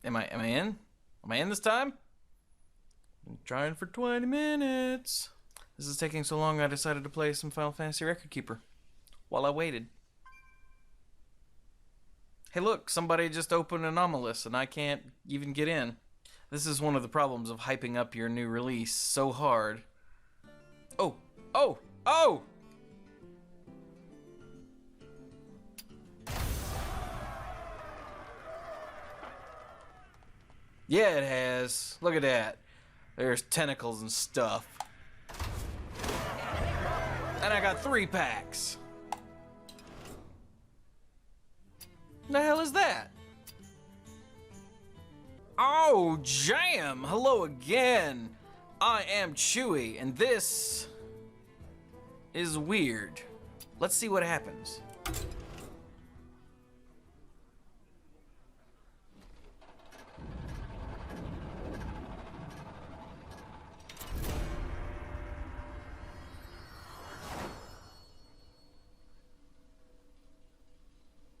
Am I in? Am I in this time? I'm trying for 20 minutes. This is taking so long I decided to play some Final Fantasy Record Keeper while I waited. Hey look, somebody just opened Anomalous and I can't even get in. This is one of the problems of hyping up your new release so hard. Oh! Oh! Oh! Yeah, it has. Look at that. There's tentacles and stuff. And I got 3 packs. The hell is that? Oh, jam! Hello again. I am Chewy, and this is weird. Let's see what happens.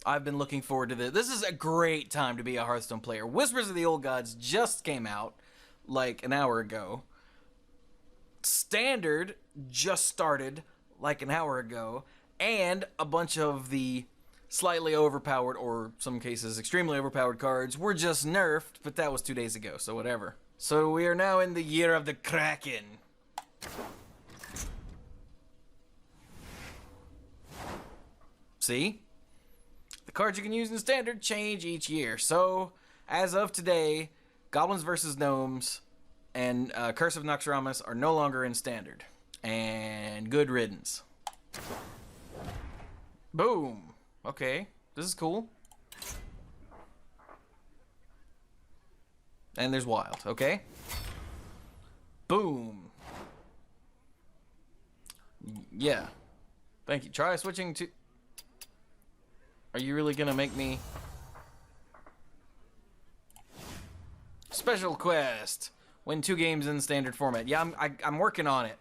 I've been looking forward to this. This is a great time to be a Hearthstone player. Whispers of the Old Gods just came out like an hour ago. Standard just started like an hour ago. And a bunch of the slightly overpowered, or some cases extremely overpowered cards were just nerfed, but that was 2 days ago, so whatever. So we are now in the year of the Kraken. See? The cards you can use in Standard change each year. So, as of today, Goblins vs. Gnomes and Curse of Naxxramas are no longer in Standard. And good riddance. Boom. Okay, this is cool. And there's Wild, okay? Boom. Yeah. Thank you. Try switching to... Are you really gonna make me... Special quest! Win 2 games in standard format. Yeah, I'm working on it.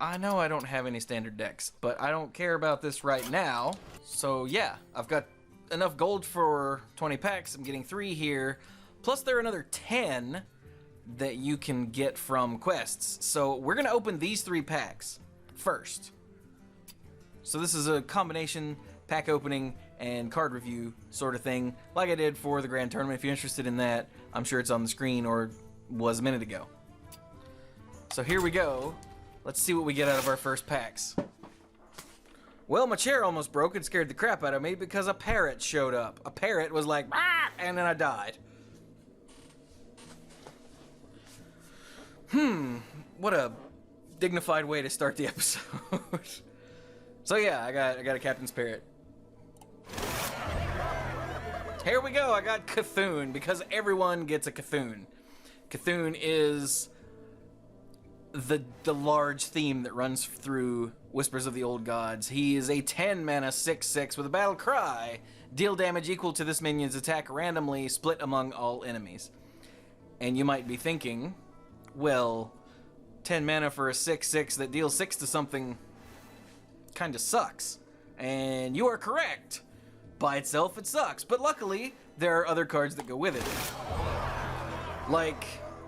I know I don't have any standard decks, but I don't care about this right now. So yeah, I've got enough gold for 20 packs. I'm getting 3 here. Plus there are another 10 that you can get from quests. So we're gonna open these 3 packs first. So this is a combination pack opening and card review sort of thing, like I did for the Grand Tournament. If you're interested in that, I'm sure it's on the screen or was a minute ago. So here we go. Let's see what we get out of our first packs. Well, my chair almost broke and scared the crap out of me because a parrot showed up. A parrot was like, ah, and then I died. What a dignified way to start the episode. So yeah, I got a Captain's Parrot. Here we go, I got Cthulhu, because everyone gets a Cthulhu. Cthulhu is the large theme that runs through Whispers of the Old Gods. He is a 10 mana 6/6 with a battle cry. Deal damage equal to this minion's attack randomly, split among all enemies. And you might be thinking, well, 10 mana for a 6/6 that deals 6 to something kinda sucks. And you are correct. By itself, it sucks. But luckily, there are other cards that go with it. Like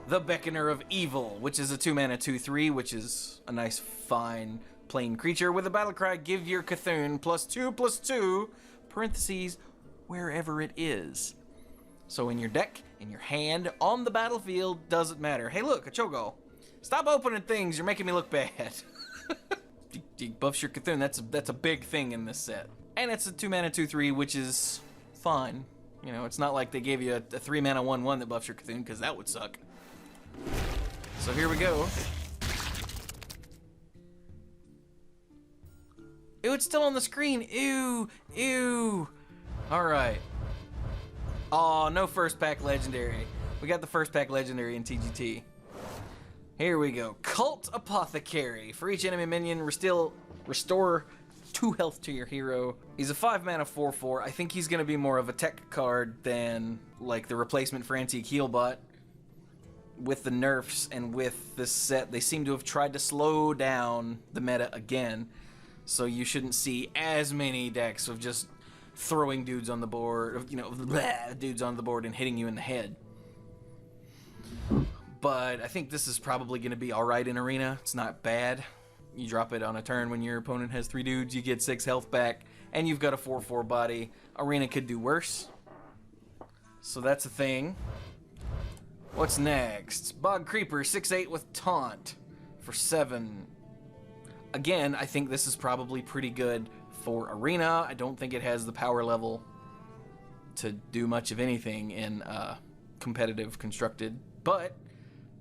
the Beckoner of Evil, which is a 2 mana 2/3, which is a nice, fine, plain creature with a battle cry. Give your Cthulhu +2/+2, parentheses, wherever it is. So in your deck, in your hand, on the battlefield, doesn't matter. Hey look, a Cho'Gall. Stop opening things, you're making me look bad. He buffs your Cthulhu, that's a big thing in this set. And it's a 2 mana 2/3, which is fine. You know, it's not like they gave you a 3 mana 1/1 that buffs your Cthulhu, because that would suck. So here we go. Ew, it's still on the screen. Ew, ew. Alright. Aw, no first pack legendary. We got the first pack legendary in TGT. Here we go. Cult Apothecary. For each enemy minion, restore 2 health to your hero. He's a 5 mana 4/4. I think he's gonna be more of a tech card than like the replacement for Antique Healbot. With the nerfs and with this set, they seem to have tried to slow down the meta again. So you shouldn't see as many decks of just throwing dudes on the board, you know, dudes on the board and hitting you in the head. But I think this is probably going to be alright in Arena. It's not bad. You drop it on a turn when your opponent has 3 dudes, you get 6 health back, and you've got a 4/4 body. Arena could do worse. So that's a thing. What's next? Bog Creeper, 6/8 with Taunt for 7. Again, I think this is probably pretty good for Arena. I don't think it has the power level to do much of anything in competitive constructed, but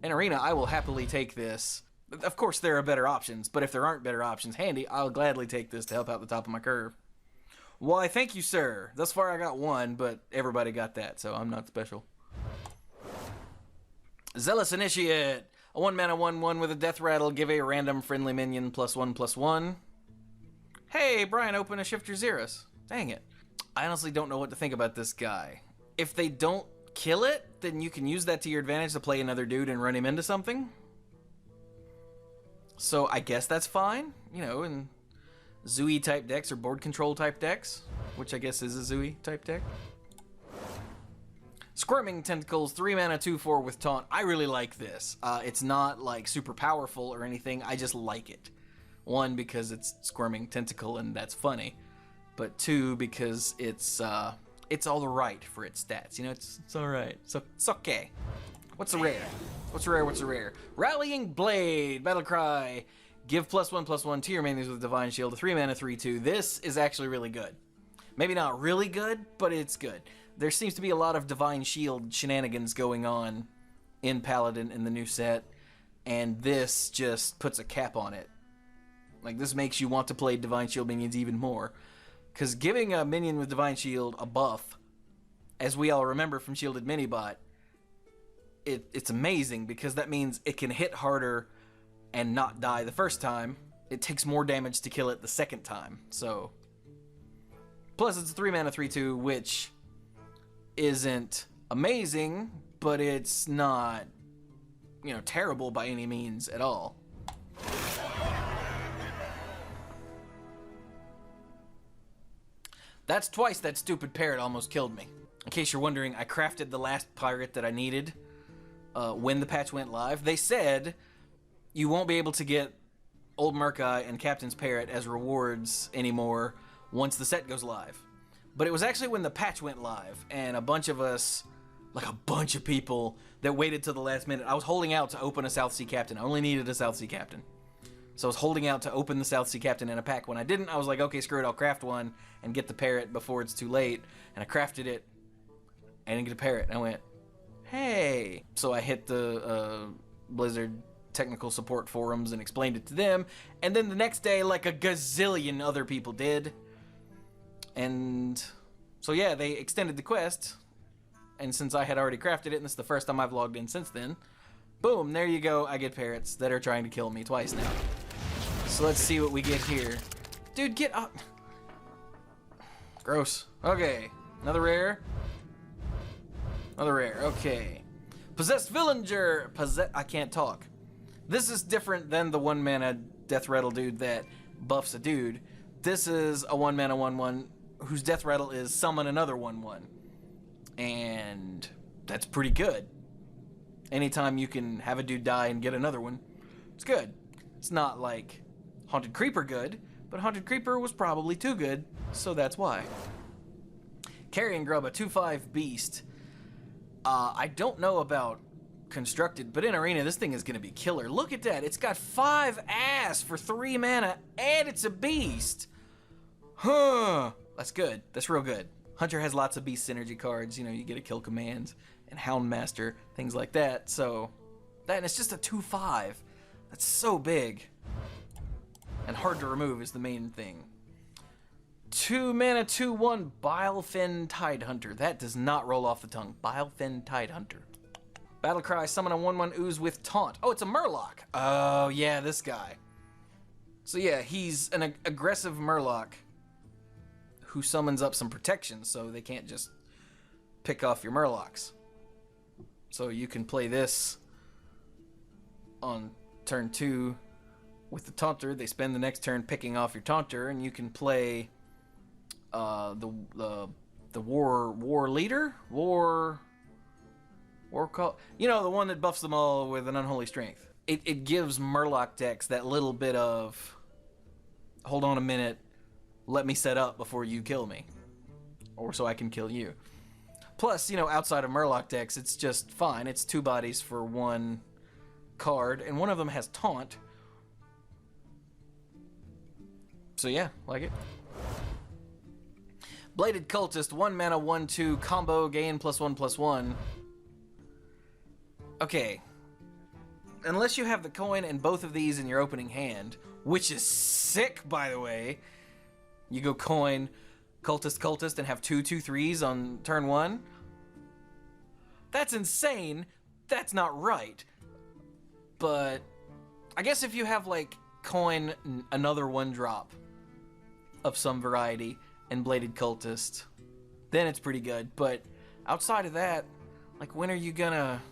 in Arena, I will happily take this. Of course, there are better options, but if there aren't better options handy, I'll gladly take this to help out the top of my curve. Why, thank you, sir. Thus far, I got 1, but everybody got that, so I'm not special. Zealous Initiate. A 1-mana 1/1 with a death rattle. Give a random friendly minion +1/+1. Hey, Brian, open a Shifter Xeris. Dang it. I honestly don't know what to think about this guy. If they don't kill it, then you can use that to your advantage to play another dude and run him into something. So I guess that's fine, you know, in Zooey type decks or board control type decks, which I guess is a Zooey type deck. Squirming Tentacles, 3-mana 2/4 with Taunt. I really like this. It's not like super powerful or anything, I just like it. 1, because it's Squirming Tentacle and that's funny, but 2, because it's all right for its stats. You know, it's all right. So it's okay. What's a rare? What's a rare? What's a rare? Rallying Blade, Battlecry. Give +1/+1 to your minions with Divine Shield. A 3-mana 3/2. This is actually really good. Maybe not really good, but it's good. There seems to be a lot of Divine Shield shenanigans going on in Paladin in the new set, and this just puts a cap on it. Like, this makes you want to play Divine Shield minions even more. Because giving a minion with Divine Shield a buff, as we all remember from Shielded Minibot, it's amazing because that means it can hit harder and not die the first time. It takes more damage to kill it the second time. So, plus it's a 3-mana 3/2, which isn't amazing, but it's not, you know, terrible by any means at all. That's twice that stupid parrot almost killed me. In case you're wondering, I crafted the last pirate that I needed when the patch went live. They said you won't be able to get Old Murk-Eye and Captain's Parrot as rewards anymore once the set goes live. But it was actually when the patch went live, and a bunch of us, like a bunch of people that waited till the last minute. I was holding out to open a South Sea Captain. I only needed a South Sea Captain. So I was holding out to open the South Sea Captain in a pack. When I didn't, I was like, okay, screw it, I'll craft one and get the parrot before it's too late. And I crafted it, and I didn't get a parrot. And I went, hey. So I hit the Blizzard technical support forums and explained it to them. And then the next day, like a gazillion other people did. And so yeah, they extended the quest. And since I had already crafted it, and this is the first time I've logged in since then, boom, there you go, I get parrots that are trying to kill me twice now. So let's see what we get here. Dude, get up. Gross. Okay, another rare. Another rare, okay. Possessed Villager. I can't talk. This is different than the 1-mana Death Rattle dude that buffs a dude. This is a 1-mana 1/1 whose Death Rattle is summon another 1/1. And that's pretty good. Anytime you can have a dude die and get another one, it's good. It's not like Haunted Creeper good, but Haunted Creeper was probably too good, so that's why. Carrion Grub, a 2/5 beast. I don't know about constructed, but in Arena, this thing is going to be killer. Look at that. It's got 5 ass for 3 mana, and it's a beast. Huh. That's good. That's real good. Hunter has lots of beast synergy cards. You know, you get a kill commands and Houndmaster, things like that. So, that, and it's just a 2/5. That's so big. And hard to remove is the main thing. 2-mana 2/1 Bilefin Tidehunter. That does not roll off the tongue. Bilefin Tidehunter. Battlecry, summon a 1/1 ooze with Taunt. Oh, it's a Murloc. Oh, yeah, this guy. So yeah, he's an aggressive Murloc who summons up some protection, so they can't just pick off your Murlocs. So you can play this on turn 2 with the Taunter. They spend the next turn picking off your Taunter, and you can play the war leader, war call, you know, the one that buffs them all with an unholy strength. It gives Murloc decks that little bit of, hold on a minute, let me set up before you kill me, or so I can kill you. Plus, you know, outside of Murloc decks, it's just fine. It's 2 bodies for 1 card, and one of them has taunt. So yeah, like it. Bladed Cultist, 1 mana, 1/2 combo, gain +1/+1. Okay. Unless you have the coin and both of these in your opening hand, which is sick, by the way. You go coin, cultist, and have 2/2/3s on turn 1. That's insane. That's not right. But I guess if you have, like, coin another 1-drop of some variety and Bladed Cultist, then it's pretty good. But outside of that, like, when are you gonna...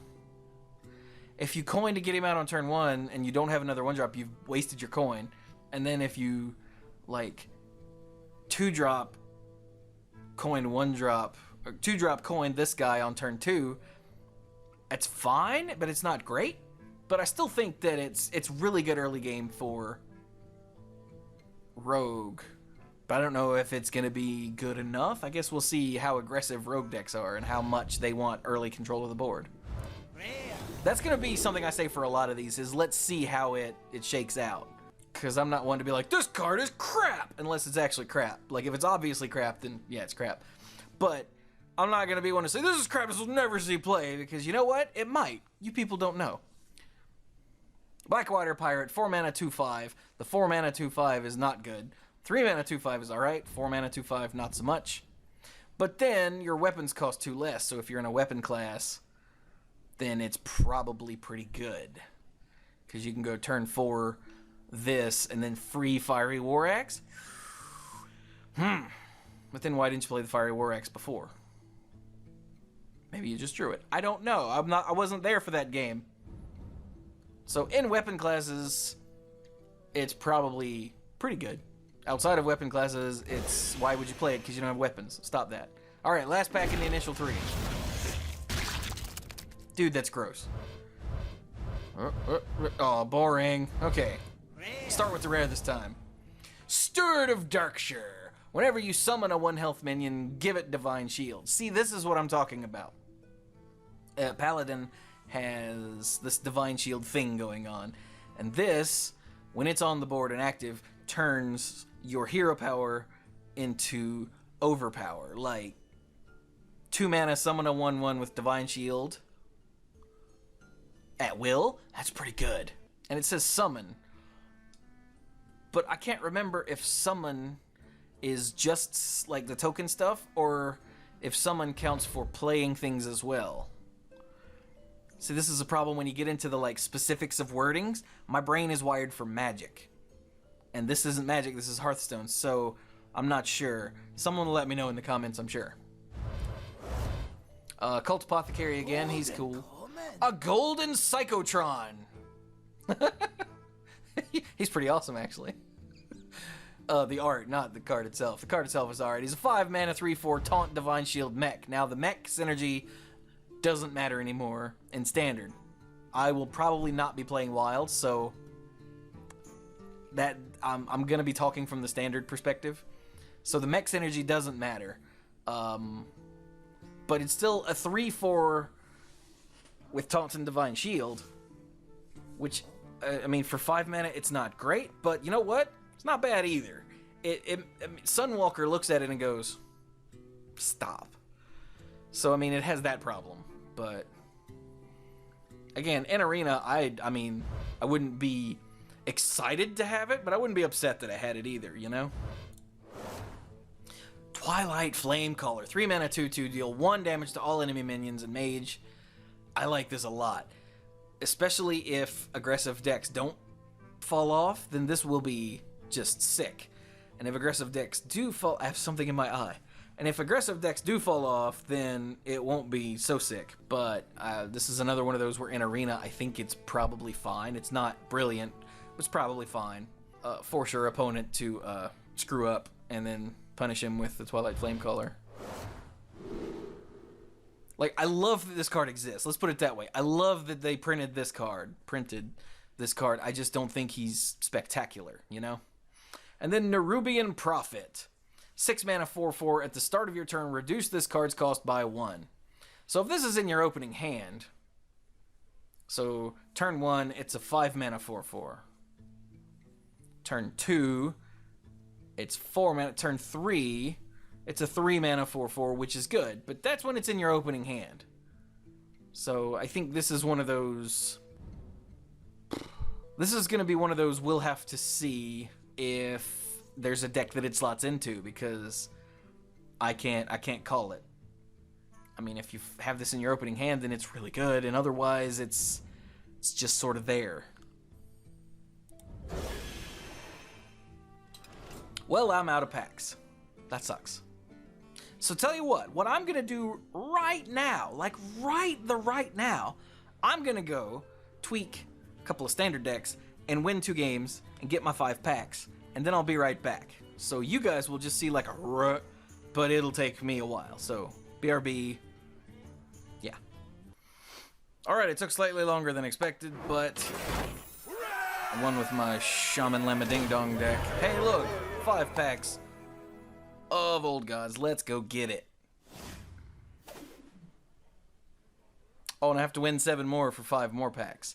If you coin to get him out on turn 1 and you don't have another 1-drop, you've wasted your coin. And then if you, like, 2-drop coin 1-drop, or 2-drop coin this guy on turn 2, it's fine, but it's not great. But I still think that it's really good early game for Rogue. But I don't know if it's going to be good enough. I guess we'll see how aggressive Rogue decks are and how much they want early control of the board. That's going to be something I say for a lot of these, is let's see how it shakes out. Because I'm not one to be like, this card is crap, unless it's actually crap. Like, if it's obviously crap, then yeah, it's crap. But I'm not going to be one to say, this is crap, this will never see play, because you know what? It might. You people don't know. Blackwater Pirate, 4 mana, 2/5. The 4 mana, 2/5 is not good. 3 mana, 2/5 is alright. 4 mana, 2/5, not so much. But then your weapons cost 2 less, so if you're in a weapon class, then it's probably pretty good. Because you can go turn 4 this, and then free Fiery War Axe. But then why didn't you play the Fiery War Axe before? Maybe you just drew it. I don't know. I wasn't there for that game. So in weapon classes, it's probably pretty good. Outside of weapon classes, it's why would you play it? Because you don't have weapons. Stop that. All right, last pack in the initial 3. Dude, that's gross. Oh, boring. Okay. Start with the rare this time. Steward of Darkshire. Whenever you summon a 1-health minion, give it Divine Shield. See, this is what I'm talking about. Paladin has this Divine Shield thing going on. And this, when it's on the board and active, turns your hero power into overpower. Like, 2 mana, summon a 1/1 with Divine Shield at will. That's pretty good. And it says summon. But I can't remember if summon is just like the token stuff, or if summon counts for playing things as well. See, this is a problem when you get into the like specifics of wordings. My brain is wired for Magic. And this isn't Magic, this is Hearthstone, so I'm not sure. Someone will let me know in the comments, I'm sure. Cult Apothecary again, he's cool. A Golden Psychotron! He's pretty awesome, actually. The art, not the card itself. The card itself is alright. He's a 5 mana, 3/4 Taunt Divine Shield mech. Now, the mech synergy doesn't matter anymore in Standard. I will probably not be playing Wild, so that I'm going to be talking from the Standard perspective. So the mech synergy doesn't matter. But it's still a 3/4 with Taunt and Divine Shield, which, I mean, for 5 mana, it's not great, but you know what? It's not bad either. I mean, Sunwalker looks at it and goes, stop. So, I mean, it has that problem, but again, in Arena, I mean, I wouldn't be excited to have it, but I wouldn't be upset that I had it either, you know? Twilight Flamecaller, 3 mana, 2/2, deal 1 damage to all enemy minions and mage. I like this a lot. Especially if aggressive decks don't fall off, then this will be just sick. And if aggressive decks do fall... I have something in my eye. And if aggressive decks do fall off, then it won't be so sick. But this is another one of those where in Arena, I think it's probably fine. It's not brilliant, but it's probably fine. Force your opponent to screw up and then punish him with the Twilight Flamecaller. Like, I love that this card exists. Let's put it that way. I love that they printed this card. I just don't think he's spectacular, you know? And then Nerubian Prophet. 6 mana 4/4. At the start of your turn, reduce this card's cost by 1. So if this is in your opening hand, so turn 1, it's a 5 mana 4/4. Turn 2, it's 4 mana. Turn 3, it's a 3 mana 4/4, which is good. But that's when it's in your opening hand. So I think this is one of those... This is going to be one of those we'll have to see if there's a deck that it slots into, because I can't call it. I mean, if you have this in your opening hand, then it's really good, and otherwise it's just sort of there. Well, I'm out of packs. That sucks. So tell you what I'm gonna do right now, like right now, I'm gonna go tweak a couple of standard decks and win 2 games and get my 5 packs, and then I'll be right back. So you guys will just see like a rut, but it'll take me a while. So BRB, yeah. Alright, it took slightly longer than expected, but I won with my Shaman Lemma Ding Dong deck. Hey look, 5 packs of Old Gods. Let's go get it. Oh, and I have to win 7 more for 5 more packs.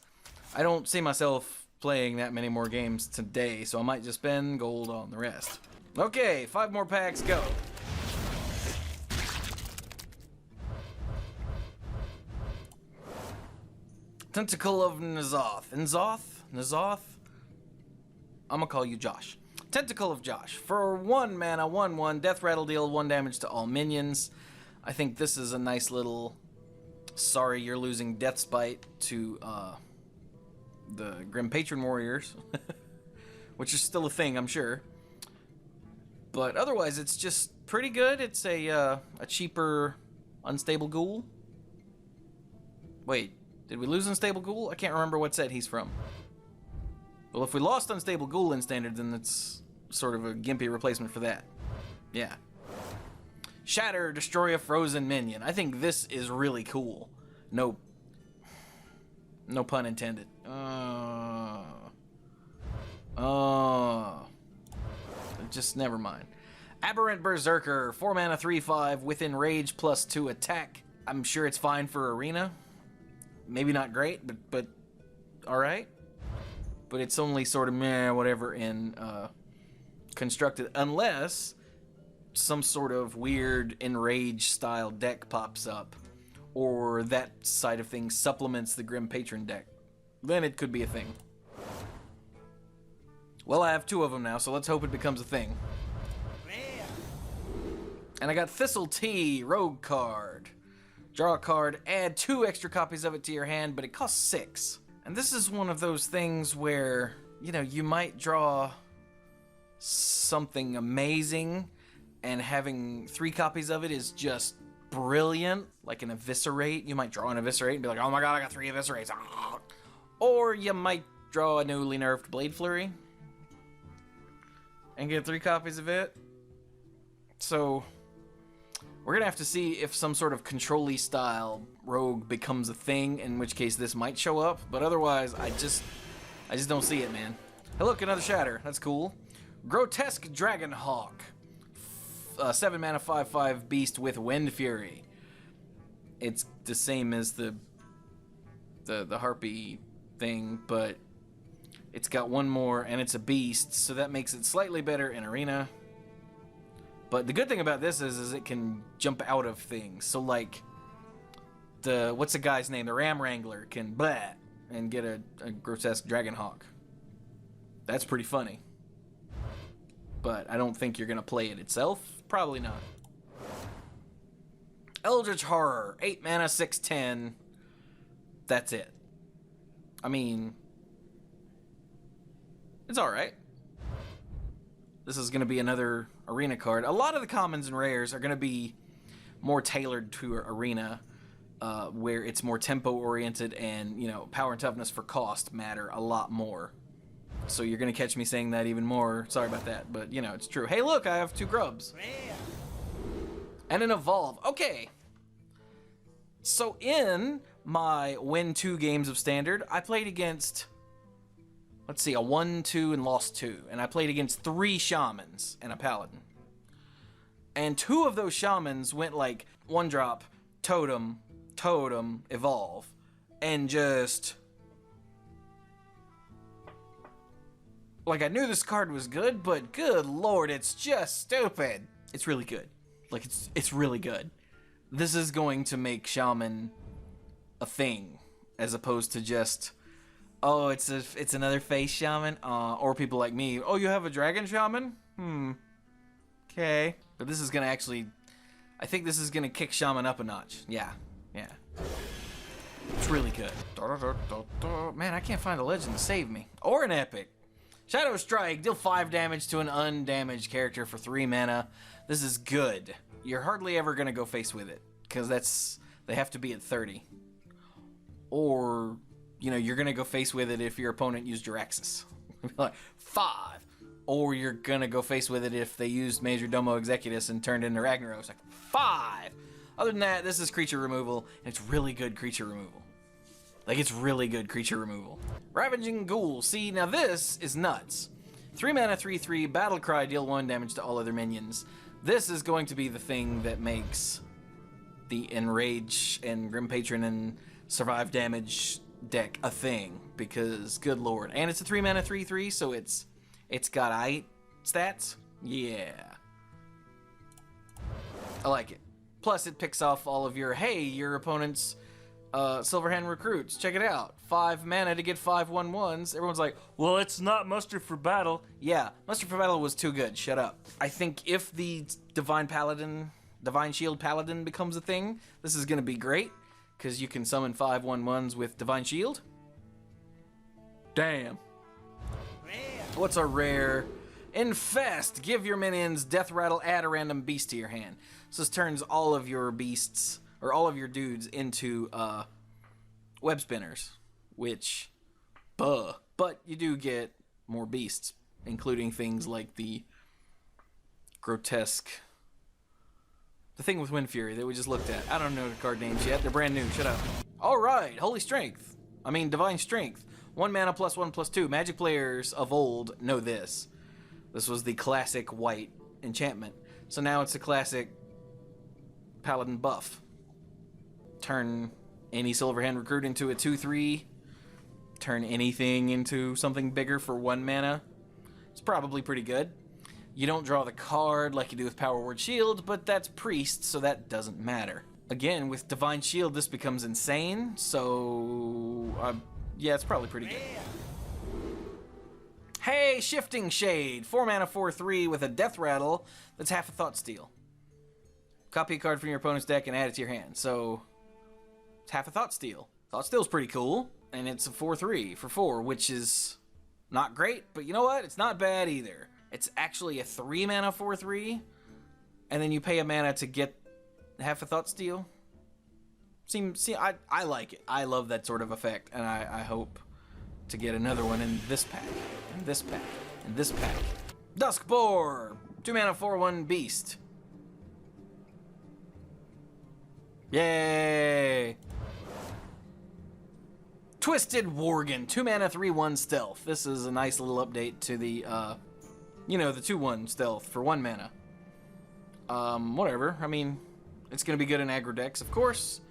I don't see myself playing that many more games today, so I might just spend gold on the rest. Okay, 5 more packs, go. Tentacle of N'Zoth. N'Zoth? I'm gonna call you Josh. Tentacle of Josh. For 1 mana, 1/1, Death Rattle, deal 1 damage to all minions. I think this is a nice little... Sorry, you're losing Death Spite to, the Grim Patron Warriors, which is still a thing, I'm sure. But otherwise, it's just pretty good. It's a cheaper Unstable Ghoul. Wait, did we lose Unstable Ghoul? I can't remember what set he's from. Well, if we lost Unstable Ghoul in Standard, then it's sort of a gimpy replacement for that. Yeah. Shatter, destroy a frozen minion. I think this is really cool. No pun intended. Just never mind. Aberrant Berserker, 4 mana 3/5 with enrage plus 2 attack. I'm sure it's fine for Arena. Maybe not great, but alright. But it's only sort of meh, whatever in Constructed, unless some sort of weird enrage style deck pops up, or that side of things supplements the Grim Patron deck. Then it could be a thing. Well, I have 2 of them now, so let's hope it becomes a thing. And I got Thistle Tea, Rogue card. Draw a card, add 2 extra copies of it to your hand, but it costs 6. And this is one of those things where, you know, you might draw something amazing, and having 3 copies of it is just brilliant, like an Eviscerate. You might draw an Eviscerate and be like, oh my god, I got 3 Eviscerates. Or you might draw a newly nerfed Blade Flurry and get 3 copies of it. So we're gonna have to see if some sort of control-y style rogue becomes a thing, in which case this might show up, but otherwise I just don't see it, man. Hey look, another Shatter. That's cool. Grotesque Dragonhawk. 7 mana 5/5 beast with Wind Fury. It's the same as the Harpy thing, but it's got 1 more and it's a beast, so that makes it slightly better in Arena. But the good thing about this is it can jump out of things. So like what's the guy's name? The Ram Wrangler can blah and get a Grotesque Dragonhawk. That's pretty funny. But I don't think you're gonna play it itself. Probably not. Eldritch Horror, 8 mana, 6/10. That's it. I mean, it's alright. This is gonna be another Arena card. A lot of the commons and rares are gonna be more tailored to Arena, where it's more tempo oriented, and you know, power and toughness for cost matter a lot more. So you're gonna catch me saying that even more. Sorry about that, but you know, it's true. Hey, look, I have 2 grubs. And an evolve. Okay. So in my win 2 games of standard, I played against, let's see, a 1-2 and lost 2. And I played against 3 shamans and a paladin. And 2 of those shamans went like 1 drop, totem, totem, evolve. And just... like, I knew this card was good, but good lord, it's just stupid. It's really good. Like, it's really good. This is going to make shaman a thing, as opposed to just, oh, it's another face shaman, or people like me, oh, you have a dragon shaman? Okay. But this is gonna actually, I think this is gonna kick shaman up a notch. Yeah. It's really good. Man, I can't find a legend to save me. Or an epic. Shadow Strike, deal 5 damage to an undamaged character for 3 mana. This is good. You're hardly ever gonna go face with it, because they have to be at 30. Or, you know, you're gonna go face with it if your opponent used Jiraxis. Like, 5. Or you're gonna go face with it if they used Major Domo Executus and turned into Ragnaros. Like, 5! Other than that, this is creature removal, and it's really good creature removal. Like, it's really good creature removal. Ravaging Ghoul. See, now this is nuts. 3 mana, 3/3, Battle Cry, deal 1 damage to all other minions. This is going to be the thing that makes the Enrage and Grim Patron and Survive Damage deck a thing. Because, good lord. And it's a 3 mana, 3/3, so it's got eye stats. Yeah. I like it. Plus, it picks off all of your, hey, your opponent's Silverhand recruits. Check it out. 5 mana to get 5 1/1s. Everyone's like, well, it's not Muster for Battle. Yeah, Muster for Battle was too good. Shut up. I think if the Divine Shield Paladin becomes a thing, this is going to be great. Because you can summon 5 1/1s with Divine Shield. Damn. What's a rare? Infest. Give your minions Death Rattle, add a random beast to your hand. So this turns all of your beasts, or all of your dudes, into web spinners, which, but you do get more beasts, including things like the grotesque, the thing with Wind Fury that we just looked at. I don't know the card names yet. They're brand new. Shut up. All right, Holy Strength. I mean, Divine Strength. 1 mana +1/+2. Magic players of old know this. This was the classic white enchantment. So now it's a classic Paladin buff. Turn any Silverhand recruit into a 2/3. Turn anything into something bigger for 1 mana. It's probably pretty good. You don't draw the card like you do with Power Word Shield, but that's Priest, so that doesn't matter. Again, with Divine Shield, this becomes insane, so yeah, it's probably pretty good. Hey, Shifting Shade. 4 mana 4/3 with a Death Rattle that's half a Thought Steal. Copy a card from your opponent's deck and add it to your hand. So it's half a Thought Steal. Thought Steal's pretty cool. And it's a 4/3 for 4, which is not great, but you know what? It's not bad either. It's actually a 3 mana 4/3, and then you pay a mana to get half a Thought Steal. I like it. I love that sort of effect, and I hope to get another one in this pack, and this pack, and this pack. Duskboar! 2 mana 4/1 beast. Yay! Twisted Worgen, 2 mana 3/1 stealth. This is a nice little update to the, the 2/1 stealth for 1 mana. Whatever. I mean, it's gonna be good in aggro decks, of course.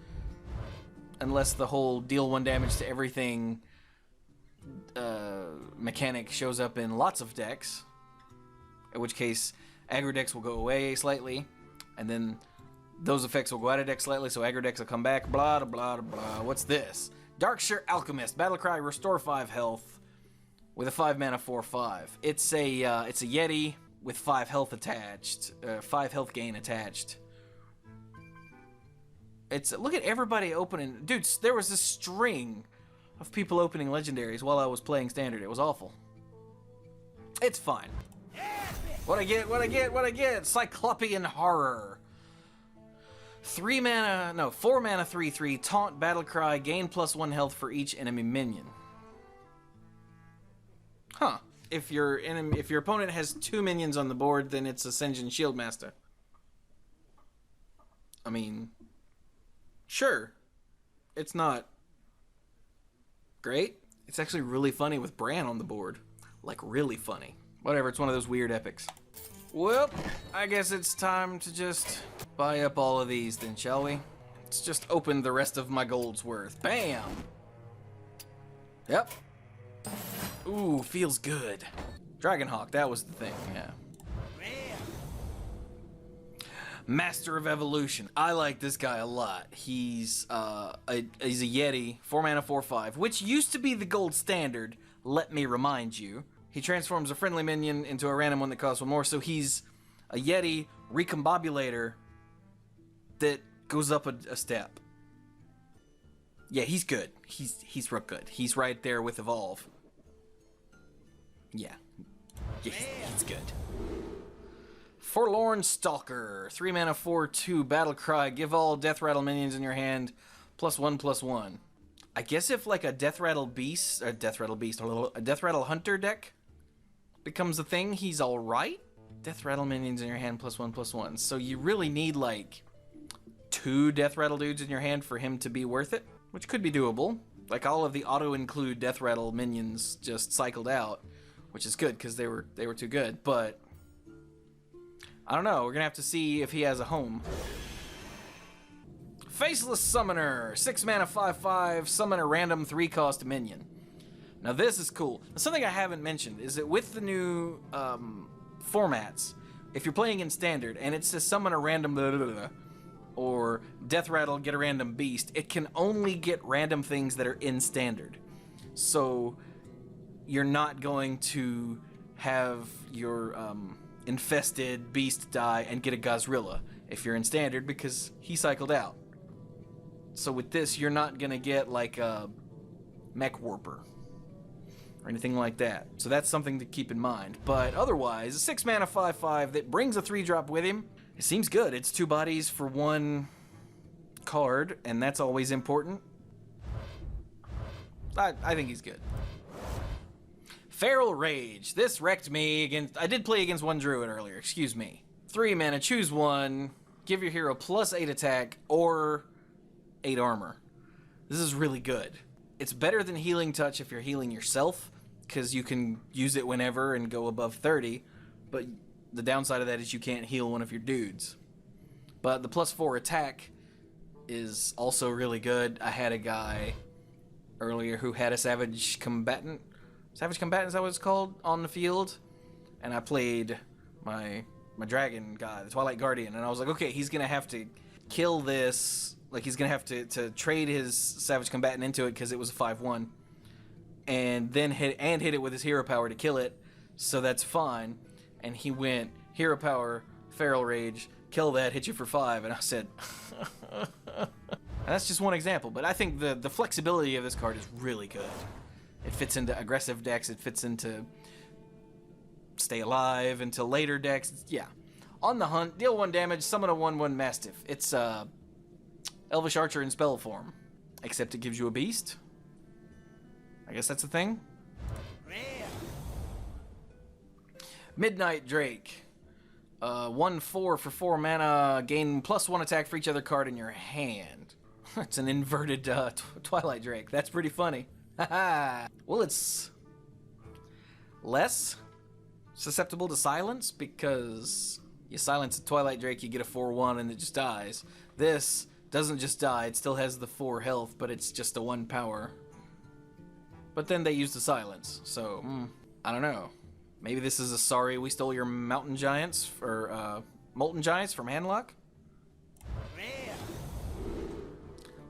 Unless the whole deal 1 damage to everything mechanic shows up in lots of decks. In which case, aggro decks will go away slightly, and then those effects will go out of deck slightly, so aggro decks will come back. Blah, blah, blah, blah. What's this? Darkshirt Alchemist, Battlecry, restore 5 health with a 5 mana 4/5. It's a Yeti with 5 health attached, 5 health gain attached. Look at everybody opening. Dude, there was a string of people opening legendaries while I was playing standard. It was awful. It's fine. What I get? Cyclopean Horror. 4 mana 3/3, taunt, Battlecry, gain +1 health for each enemy minion. Huh. if your opponent has 2 minions on the board, then it's Ascension Shieldmaster. I mean, sure, it's not great. It's actually really funny with Bran on the board. Like, really funny. Whatever, it's one of those weird epics. Well, I guess it's time to just buy up all of these then, shall we? Let's just open the rest of my gold's worth. Bam! Yep. Ooh, feels good. Dragonhawk, that was the thing, yeah. Master of Evolution. I like this guy a lot. He's a Yeti, 4 mana, 4/5, which used to be the gold standard, let me remind you. He transforms a friendly minion into a random one that costs 1 more, so he's a Yeti recombobulator that goes up a step. Yeah, he's good. He's real good. He's right there with Evolve. Yeah. Yeah, he's good. Forlorn Stalker, 3 mana, 4/2, battle cry. Give all Death Rattle minions in your hand +1/+1. I guess if like a Death Rattle Hunter deck becomes a thing, he's all right. Death Rattle minions in your hand +1/+1. So you really need like 2 Death Rattle dudes in your hand for him to be worth it, which could be doable. Like all of the auto-include Death Rattle minions just cycled out, which is good because they were too good, but I don't know. We're gonna have to see if he has a home. Faceless Summoner, 6 mana, 5/5. Summon a random 3-cost minion. Now this is cool. Now, something I haven't mentioned is that with the new formats, if you're playing in Standard and it says summon a random blah, blah, blah, or Death Rattle get a random beast, it can only get random things that are in Standard. So you're not going to have your infested beast die and get a Gazrilla if you're in Standard because he cycled out. So with this, you're not gonna get like a Mech Warper or anything like that. So that's something to keep in mind. But otherwise, a 6 mana 5/5 that brings a 3-drop with him. It seems good. It's 2 bodies for 1 card, and that's always important. I think he's good. Feral Rage. This wrecked me against... I did play against 1 Druid earlier, excuse me. 3 mana, choose 1, give your hero +8 attack or 8 armor. This is really good. It's better than Healing Touch if you're healing yourself, because you can use it whenever and go above 30, but the downside of that is you can't heal one of your dudes. But the +4 attack is also really good. I had a guy earlier who had a Savage Combatant. Savage Combatant, is that what it's called? On the field. And I played my dragon guy, the Twilight Guardian, and I was like, okay, he's gonna have to kill this. Like, he's gonna have to trade his Savage Combatant into it because it was a 5/1. And then hit it with his hero power to kill it. So that's fine. And he went hero power, Feral Rage, kill that, hit you for 5, and I said and that's just one example, but I think the flexibility of this card is really good. It fits into aggressive decks, it fits into stay alive, into later decks. Yeah. On the hunt, deal 1 damage, summon a 1/1 Mastiff. It's Elvish Archer in spell form, except it gives you a beast. I guess that's a thing. Midnight Drake. 1/4 for 4 mana, gain +1 attack for each other card in your hand. It's an inverted Twilight Drake. That's pretty funny. Well, it's less susceptible to silence because you silence a Twilight Drake, you get a 4/1 and it just dies. This doesn't just die, it still has the 4 health, but it's just a 1 power. But then they use the silence, so I don't know. Maybe this is a sorry we stole your Mountain Giants or Molten Giants from Handlock.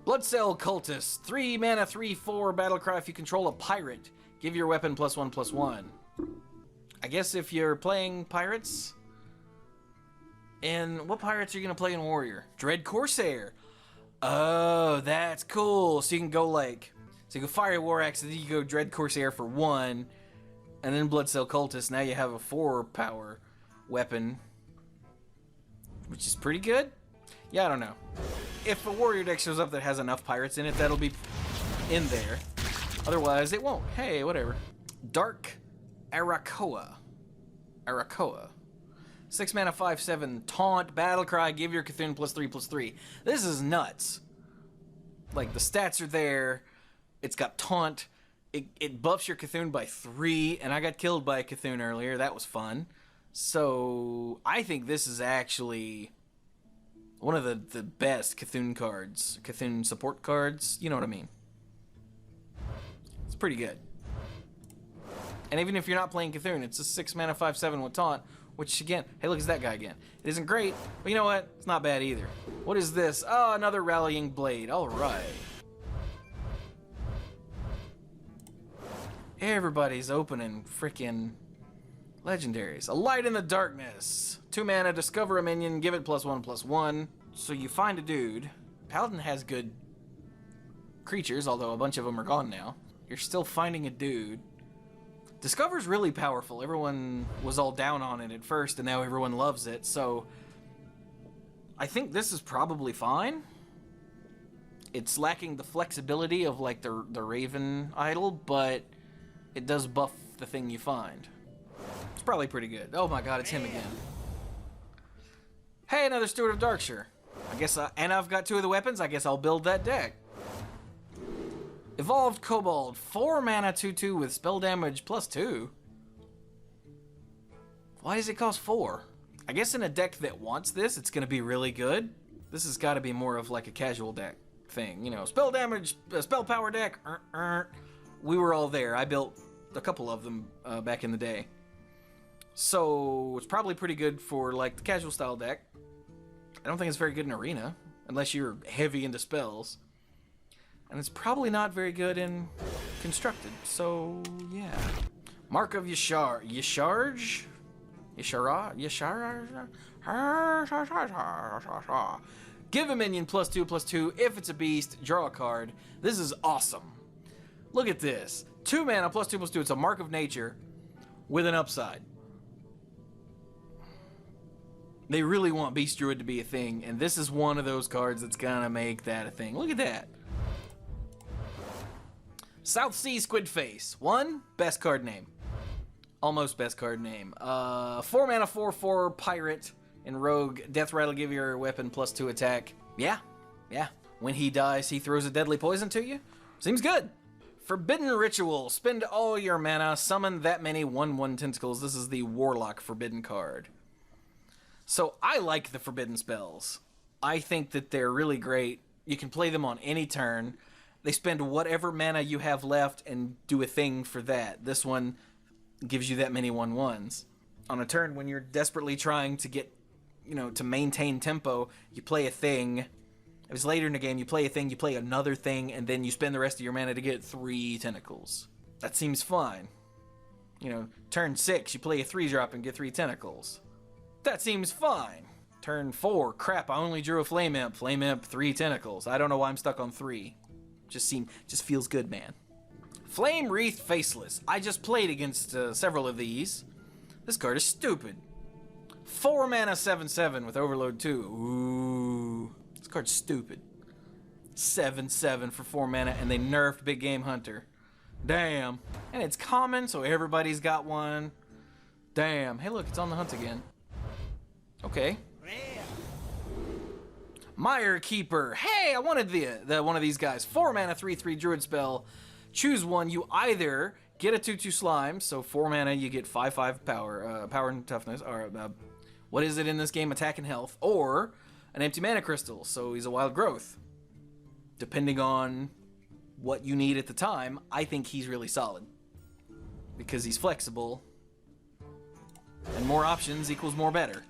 Bloodcell Cultists, 3 mana, 3/4 battlecry. If you control a pirate, give your weapon +1/+1. I guess if you're playing pirates, and what pirates are you gonna play in Warrior? Dread Corsair. Oh, that's cool. So you can go like, so you go Fiery War Axe, and then you go Dread Corsair for 1, and then Bloodcell Cultist. Now you have a 4-power weapon, which is pretty good. Yeah, I don't know. If a warrior deck shows up that has enough pirates in it, that'll be in there. Otherwise, it won't. Hey, whatever. Dark Arakoa. 6 mana, 5/7, taunt, battle cry, give your Cthulhu +3/+3. This is nuts. Like, the stats are there. It's got taunt. It buffs your Cthulhu by 3, and I got killed by a Cthulhu earlier. That was fun. So, I think this is actually one of the best Cthulhu cards. Cthulhu support cards. You know what I mean. It's pretty good. And even if you're not playing Cthulhu, it's a 6 mana, 5/7 with taunt. Which, again, hey, look, it's that guy again. It isn't great, but you know what? It's not bad either. What is this? Oh, another Rallying Blade. All right. Everybody's opening freaking legendaries. A Light in the Darkness. 2 mana, discover a minion, give it +1/+1. So you find a dude. Paladin has good creatures, although a bunch of them are gone now. You're still finding a dude. Discover's really powerful. Everyone was all down on it at first, and now everyone loves it, so I think this is probably fine. It's lacking the flexibility of, like, the Raven Idol, but it does buff the thing you find. It's probably pretty good. Oh my god, it's him again. Hey, another Steward of Darkshire. I guess, and I've got 2 of the weapons. I guess I'll build that deck. Evolved Kobold, 4 mana, 2/2 with spell damage +2. Why does it cost 4? I guess in a deck that wants this, it's gonna be really good. This has got to be more of like a casual deck thing, you know. Spell damage, spell power deck. We were all there. I built a couple of them back in the day, so it's probably pretty good for like the casual style deck. I don't think it's very good in Arena unless you're heavy into spells. And it's probably not very good in Constructed, so yeah. Mark of Yashar. Yasharj? Yashara? Give a minion +2/+2. If it's a beast, draw a card. This is awesome. Look at this. 2 mana, +2/+2. It's a Mark of Nature with an upside. They really want Beast Druid to be a thing, and this is one of those cards that's gonna make that a thing. Look at that. South Sea Squid Face. 1, best card name. Almost best card name. 4 mana, 4/4 pirate and rogue. Death Rattle, give your weapon +2 attack. Yeah. When he dies, he throws a deadly poison to you. Seems good. Forbidden Ritual. Spend all your mana. Summon that many 1/1 tentacles. This is the Warlock Forbidden card. So I like the Forbidden spells. I think that they're really great. You can play them on any turn. They spend whatever mana you have left and do a thing for that. This one gives you that many 1/1s. On a turn when you're desperately trying to get, you know, to maintain tempo, you play a thing. If it's later in the game, you play a thing, you play another thing, and then you spend the rest of your mana to get 3 tentacles. That seems fine. You know, turn 6, you play a 3-drop and get 3 tentacles. That seems fine. Turn 4, crap, I only drew a Flame Imp. Flame Imp, 3 tentacles. I don't know why I'm stuck on 3. Just feels good, man. Flame Wreathed Faceless. I just played against several of these. This card is stupid. 4 mana, 7/7 with Overload 2. Ooh. This card's stupid. 7/7 for 4 mana, and they nerfed Big Game Hunter. Damn. And it's common, so everybody's got one. Damn. Hey, look, it's on the hunt again. Okay. Mire Keeper. Hey, I wanted the one of these guys. 4 mana, 3/3 druid spell. Choose one. You either get a 2/2 slime, so 4 mana, you get 5/5 power, power and toughness, or what is it in this game? Attack and health, or an empty mana crystal. So he's a wild growth. Depending on what you need at the time, I think he's really solid because he's flexible, and more options equals more better.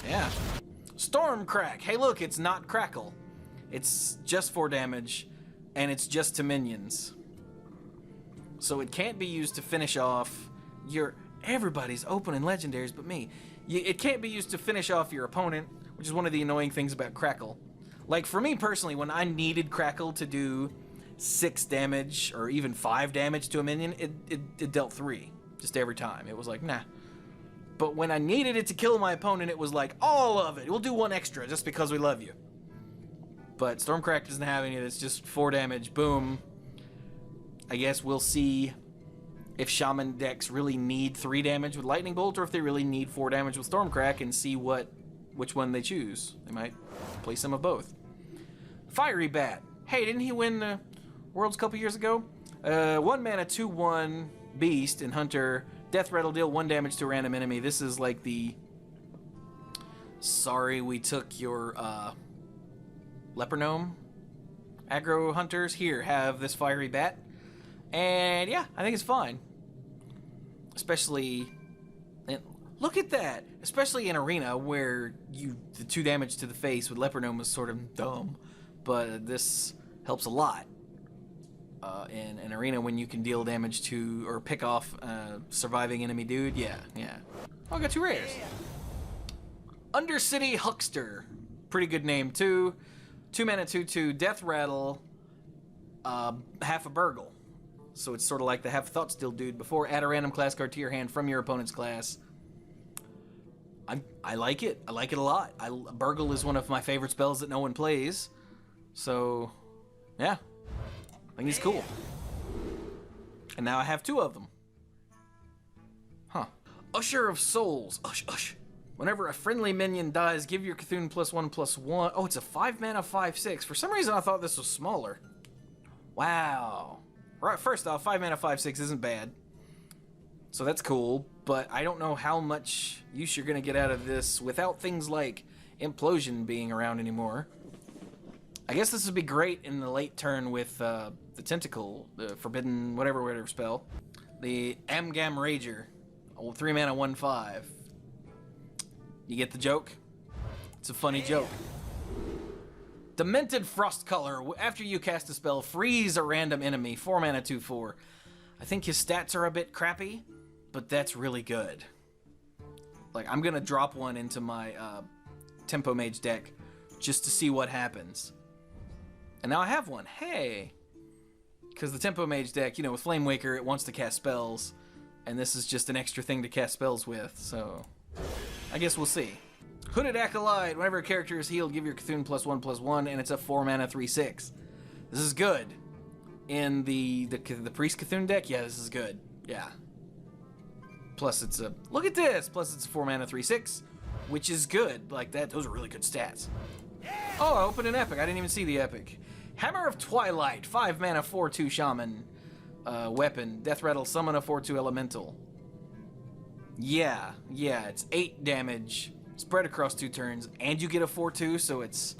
Yeah. Stormcrack. Hey, look, it's not Crackle. It's just 4 damage, and it's just to minions. So it can't be used to finish off your... Everybody's opening legendaries but me. It can't be used to finish off your opponent, which is one of the annoying things about Crackle. Like, for me personally, when I needed Crackle to do 6 damage, or even 5 damage to a minion, it dealt 3. Just every time. It was like, nah. But when I needed it to kill my opponent, it was like, all of it. We'll do 1 extra just because we love you. But Stormcrack doesn't have any of this. Just 4 damage. Boom. I guess we'll see if Shaman decks really need 3 damage with Lightning Bolt or if they really need 4 damage with Stormcrack and see which one they choose. They might play some of both. Fiery Bat. Hey, didn't he win the Worlds a couple years ago? 1 mana, 2/1 Beast and Hunter. Death Rattle, deal 1 damage to a random enemy. This is like the... Sorry we took your Leper Gnome aggro hunters. Here, have this Fiery Bat. And yeah, I think it's fine. Especially... Look at that! Especially in Arena, where the 2 damage to the face with Leper Gnome was sort of dumb. But this helps a lot. In an Arena, when you can deal damage to, or pick off surviving enemy dude, yeah. Oh, I got 2 rares. Undercity Huckster. Pretty good name, too. 2 mana, 2/2, Death Rattle, half a Burgle. So it's sort of like the half Thought Steal dude. Before, add a random class card to your hand from your opponent's class. I like it. I like it a lot. Burgle is one of my favorite spells that no one plays. So, yeah. I think he's cool. And now I have 2 of them. Huh. Usher of Souls. Ush. Whenever a friendly minion dies, give your Cthulhu +1/+1. Oh, it's a 5 mana 5/6. For some reason, I thought this was smaller. Wow. Right, first off, 5 mana 5/6 isn't bad. So that's cool, but I don't know how much use you're gonna get out of this without things like Implosion being around anymore. I guess this would be great in the late turn with the Tentacle, the Forbidden whatever spell. The Amgam Rager. 3 mana 1/5. You get the joke? It's a funny joke. Demented Frostcolor. After you cast a spell, freeze a random enemy. 4 mana 2/4. I think his stats are a bit crappy, but that's really good. Like, I'm gonna drop one into my Tempo Mage deck just to see what happens. And now I have one. Hey! Because the Tempo Mage deck, you know, with Flame Waker, it wants to cast spells. And this is just an extra thing to cast spells with, so... I guess we'll see. Hooded Acolyte. Whenever a character is healed, give your Cthulhu +1/+1, and it's a 4 mana 3/6. This is good. In the Priest Cthulhu deck, yeah, this is good. Yeah. Plus it's a... Look at this! Plus it's a 4 mana 3/6, which is good. Like, that, those are really good stats. Oh, I opened an epic. I didn't even see the epic. Hammer of Twilight. 5 mana 4/2 Shaman. Weapon. Death Rattle, summon a 4/2 Elemental. Yeah, it's 8 damage, spread across 2 turns, and you get a 4/2, so it's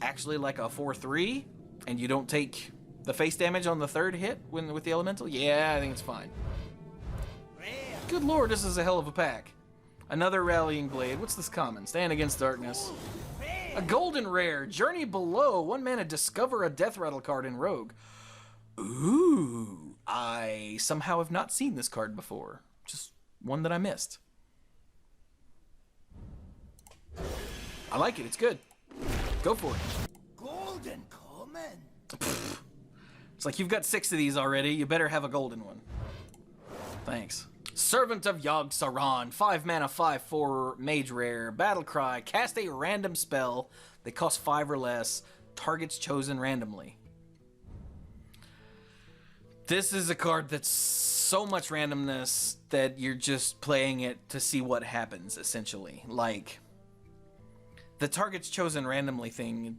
actually like a 4/3, and you don't take the face damage on the 3rd hit with the Elemental? Yeah, I think it's fine. Good lord, this is a hell of a pack. Another Rallying Blade. What's this common? Stand Against Darkness. A golden rare. Journey Below. 1 mana, discover a Death Rattle card in Rogue. Ooh, I somehow have not seen this card before. Just one that I missed. I like it. It's good. Go for it. Golden common. It's like you've got 6 of these already. You better have a golden one. Thanks. Servant of Yogg-Saron. 5 mana 5/4 mage rare. Battle Cry. Cast a random spell that costs 5 or less. Targets chosen randomly. This is a card that's so much randomness that you're just playing it to see what happens, essentially. Like, the target's chosen randomly thing,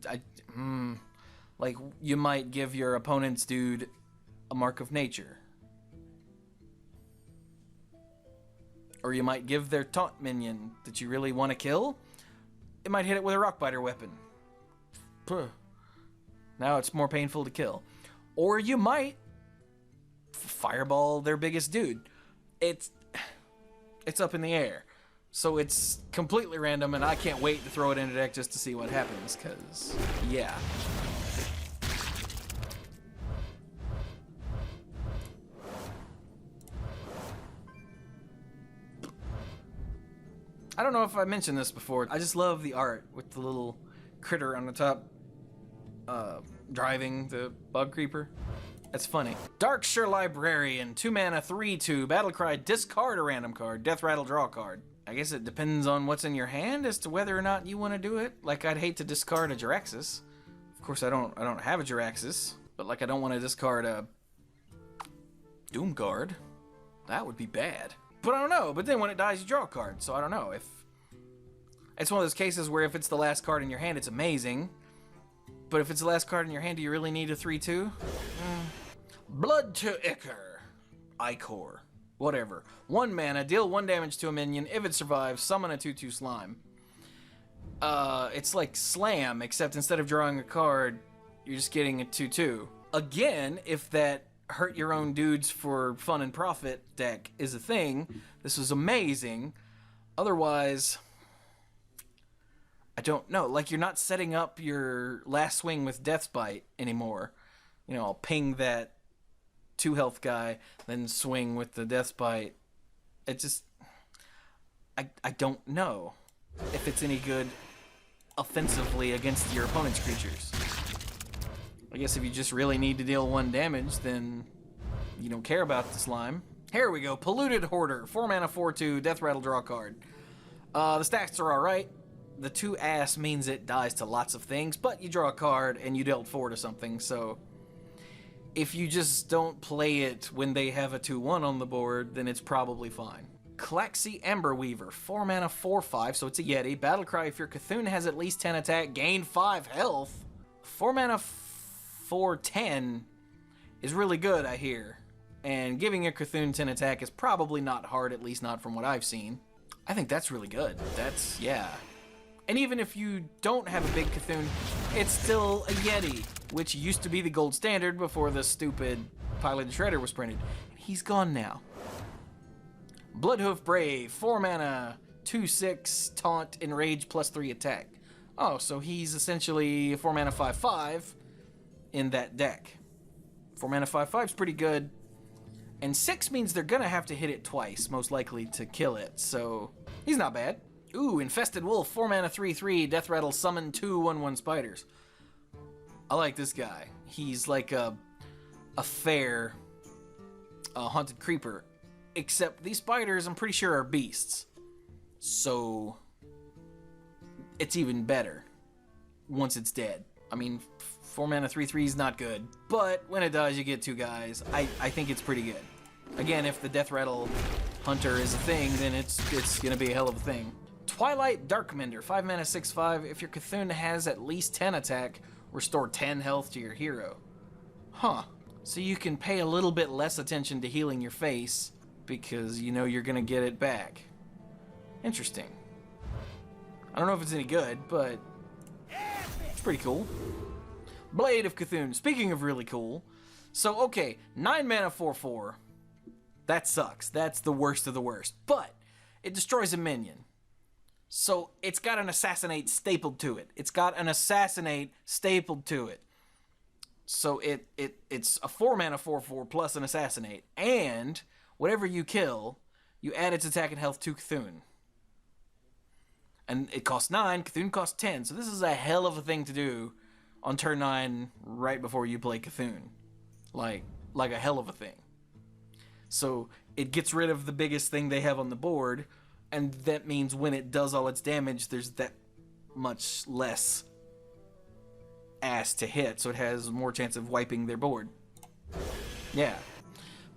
like, you might give your opponent's dude a Mark of Nature. Or you might give their taunt minion that you really want to kill, it might hit it with a Rockbiter weapon. Puh. Now it's more painful to kill. Or you might fireball their biggest dude. It's up in the air. So it's completely random, and I can't wait to throw it in a deck just to see what happens, because, yeah. I don't know if I mentioned this before. I just love the art with the little critter on the top driving the bug creeper. That's funny. Darkshire Librarian, 2 mana 3/2, Battlecry, discard a random card, Death Rattle, draw a card. I guess it depends on what's in your hand as to whether or not you want to do it. Like, I'd hate to discard a Jiraxis. Of course, I don't have a Jiraxis, but like, I don't want to discard a Doom card. That would be bad. But I don't know. But then when it dies, you draw a card. So I don't know. If it's one of those cases where if it's the last card in your hand, it's amazing. But if it's the last card in your hand, do you really need a 3/2? Blood to Ichor. Whatever. 1 mana, deal 1 damage to a minion. If it survives, summon a 2/2 slime. It's like Slam, except instead of drawing a card, you're just getting a 2/2. Again, if that hurt your own dudes for fun and profit deck is a thing, this was amazing. Otherwise, I don't know. Like, you're not setting up your last swing with Death's Bite anymore. You know, I'll ping that 2 health guy, then swing with the Death's Bite. It just... I don't know if it's any good offensively against your opponent's creatures. I guess if you just really need to deal 1 damage, then you don't care about the slime. Here we go. Polluted Hoarder. 4 mana, 4/2. Death Rattle, draw a card. The stats are alright. The 2 ass means it dies to lots of things, but you draw a card and you dealt 4 to something, so if you just don't play it when they have a 2/1 on the board, then it's probably fine. Claxi Ember Weaver, 4 mana, 4/5, so it's a Yeti. Battlecry, if your Cthulhu has at least 10 attack, gain 5 health. 4 mana, 4/10 is really good, I hear. And giving your Cthulhu 10 attack is probably not hard, at least not from what I've seen. I think that's really good. That's, yeah. And even if you don't have a big Cthulhu, it's still a Yeti, which used to be the gold standard before the stupid Pilot Shredder was printed. He's gone now. Bloodhoof Brave, 4 mana, 2/6, taunt, enrage, +3 attack. Oh, so he's essentially 4 mana, 5/5 in that deck. 4 mana, 5/5 is pretty good. And 6 means they're gonna have to hit it twice, most likely to kill it, so he's not bad. Ooh, Infested Wolf, 4 mana, 3/3, Death Rattle, summon 2 1/1 spiders. I like this guy. He's like a fair haunted creeper. Except these spiders, I'm pretty sure, are beasts. So it's even better once it's dead. I mean, 4 mana, 3/3 is not good. But when it dies, you get 2 guys. I think it's pretty good. Again, if the Death Rattle Hunter is a thing, then it's going to be a hell of a thing. Twilight Darkmender, 5 mana, 6/5. If your Cthulhu has at least 10 attack, restore 10 health to your hero. Huh. So you can pay a little bit less attention to healing your face because you know you're going to get it back. Interesting. I don't know if it's any good, but it's pretty cool. Blade of Cthulhu. Speaking of really cool, so okay, 9 mana, 4/4. That sucks. That's the worst of the worst. But it destroys a minion. So it's got an Assassinate stapled to it. So it's a 4 mana, 4/4 plus an Assassinate. And whatever you kill, you add its attack and health to Cthulhu. And it costs 9, Cthulhu costs 10. So this is a hell of a thing to do on turn 9 right before you play Cthulhu. Like a hell of a thing. So it gets rid of the biggest thing they have on the board, and that means when it does all its damage, there's that much less ass to hit, so it has more chance of wiping their board. Yeah.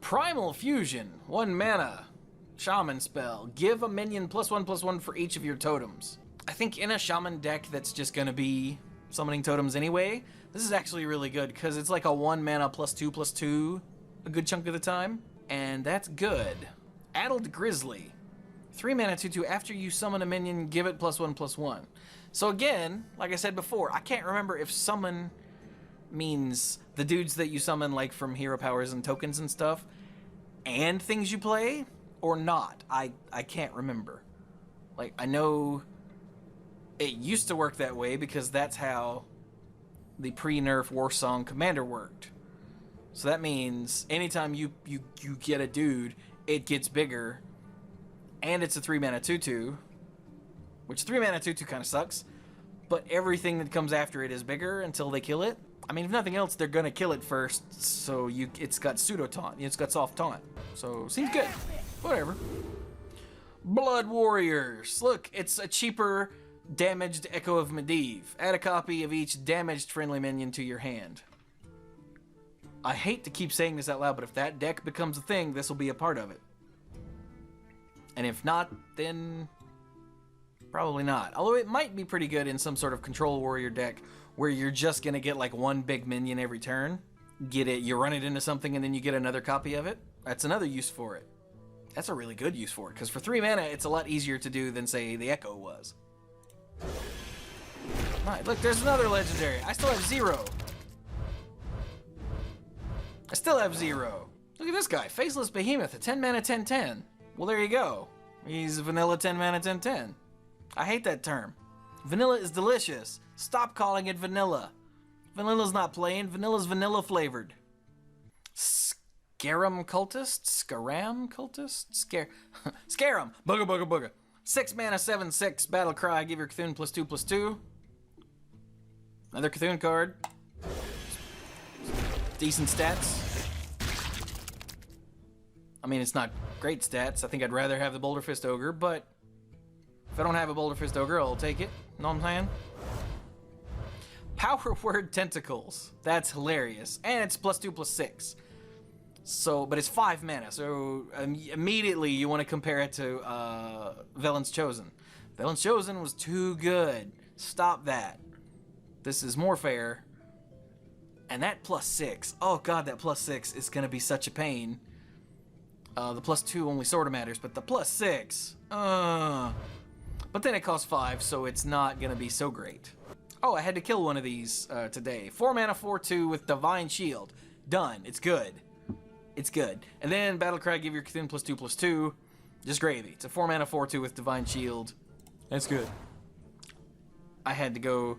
Primal Fusion, 1 mana, Shaman spell. Give a minion +1/+1 for each of your totems. I think in a Shaman deck that's just going to be summoning totems anyway, this is actually really good, because it's like a 1 mana +2/+2 a good chunk of the time, and that's good. Addled Grizzly, 3 mana, 2/2. After you summon a minion, give it +1/+1. So again, like I said before, I can't remember if summon means the dudes that you summon, like from hero powers and tokens and stuff, and things you play, or not. I can't remember. Like, I know it used to work that way because that's how the pre-nerf Warsong Commander worked. So that means anytime you get a dude, it gets bigger, and it's a 3 mana 2/2, which 3 mana 2/2 kind of sucks, but everything that comes after it is bigger until they kill it. I mean, if nothing else, they're gonna kill it first, so it's got pseudo taunt, it's got soft taunt, so seems good. Whatever. Blood Warriors. Look, it's a cheaper damaged Echo of Medivh. Add a copy of each damaged friendly minion to your hand. I hate to keep saying this out loud, but if that deck becomes a thing, this will be a part of it. And if not, then probably not. Although it might be pretty good in some sort of control warrior deck where you're just gonna get like one big minion every turn. Get it, you run it into something and then you get another copy of it. That's another use for it. That's a really good use for it, because for 3 mana, it's a lot easier to do than, say, the Echo was. Alright, look, there's another legendary. I still have 0. I still have 0. Look at this guy, Faceless Behemoth, a 10 mana 10/10. Well, there you go. He's vanilla 10 mana 10/10. I hate that term. Vanilla is delicious. Stop calling it vanilla. Vanilla's not plain. Vanilla's vanilla flavored. Scarum cultist? Scaram cultist? Scarum! Booga booga booga. 6 mana 7/6 battle cry. Give your Cthulhu +2/2. Another Cthulhu card. Decent stats. I mean, it's not great stats. I think I'd rather have the Boulder Fist Ogre, but if I don't have a Boulder Fist Ogre, I'll take it. Know what I'm saying? Power Word Tentacles. That's hilarious. And it's +2/6. So, but it's 5 mana, so immediately you want to compare it to Velen's Chosen. Velen's Chosen was too good. Stop that. This is more fair. And that +6, oh god, that +6 is going to be such a pain. The +2 only sort of matters, but the +6, but then it costs 5, so it's not going to be so great. Oh, I had to kill one of these today. 4 mana 4/2 with Divine Shield. Done. It's good. It's good. And then Battlecry, give your Cthulhu +2/2. Just gravy. It's a 4 mana 4/2 with Divine Shield. That's good. I had to go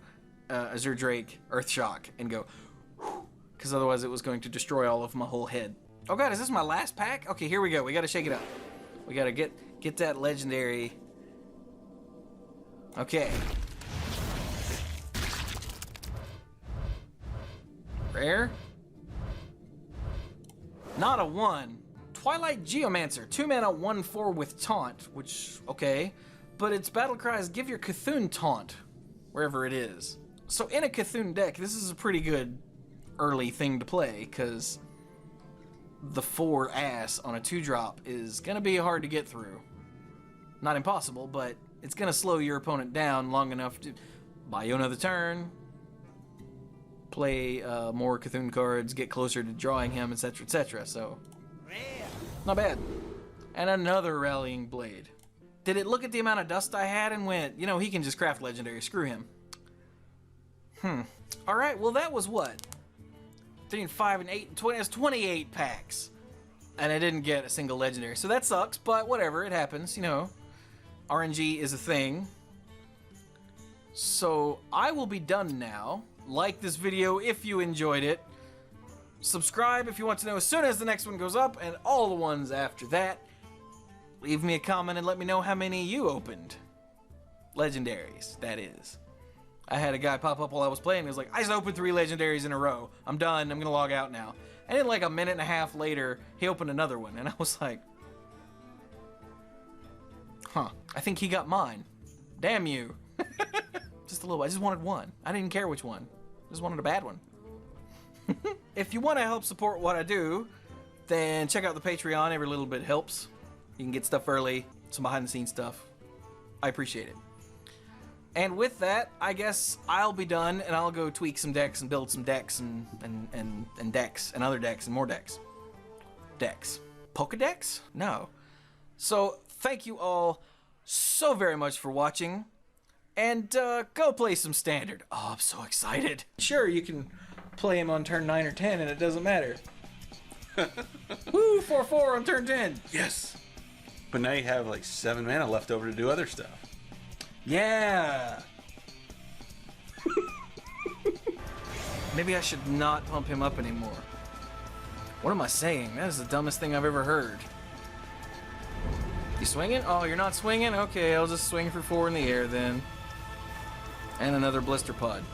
Azure Drake, Earth Shock, and go, because otherwise it was going to destroy all of my whole head. Oh god, is this my last pack? Okay, here we go. We gotta shake it up. We gotta get that legendary. Okay. Rare. Not a 1. Twilight Geomancer, 2 mana 1/4 with Taunt, which, okay. But its battle cry is give your Cthulhu Taunt, wherever it is. So in a Cthulhu deck, this is a pretty good early thing to play, because the 4 ass on a 2-drop is going to be hard to get through. Not impossible, but it's going to slow your opponent down long enough to buy you another turn, play more Cthulhu cards, get closer to drawing him, etc., etc. So, not bad. And another Rallying Blade. Did it look at the amount of dust I had and went, you know, he can just craft legendary, screw him. Alright, well that was what? 3 and 5 and 8 and 20, that's 28 packs. And I didn't get a single legendary, so that sucks, but whatever, it happens, you know. RNG is a thing. So, I will be done now. Like this video if you enjoyed it. Subscribe if you want to know as soon as the next one goes up, and all the ones after that. Leave me a comment and let me know how many you opened. Legendaries, that is. I had a guy pop up while I was playing. He was like, I just opened 3 legendaries in a row. I'm done. I'm going to log out now. And then like a minute and a half later, he opened another one. And I was like, huh. I think he got mine. Damn you. Just a little bit. I just wanted one. I didn't care which one. I just wanted a bad one. If you want to help support what I do, then check out the Patreon. Every little bit helps. You can get stuff early, some behind the scenes stuff. I appreciate it. And with that, I guess I'll be done, and I'll go tweak some decks and build some decks and decks and other decks and more decks. Decks. Pokedex? No. So, thank you all so very much for watching. And go play some Standard. Oh, I'm so excited. Sure, you can play him on turn 9 or 10, and it doesn't matter. Woo, 4/4 on turn 10. Yes. But now you have like 7 mana left over to do other stuff. Yeah. Maybe I should not pump him up anymore. What am I saying? That is the dumbest thing I've ever heard. You swinging? Oh, you're not swinging? Okay, I'll just swing for 4 in the air then. And another blister pod.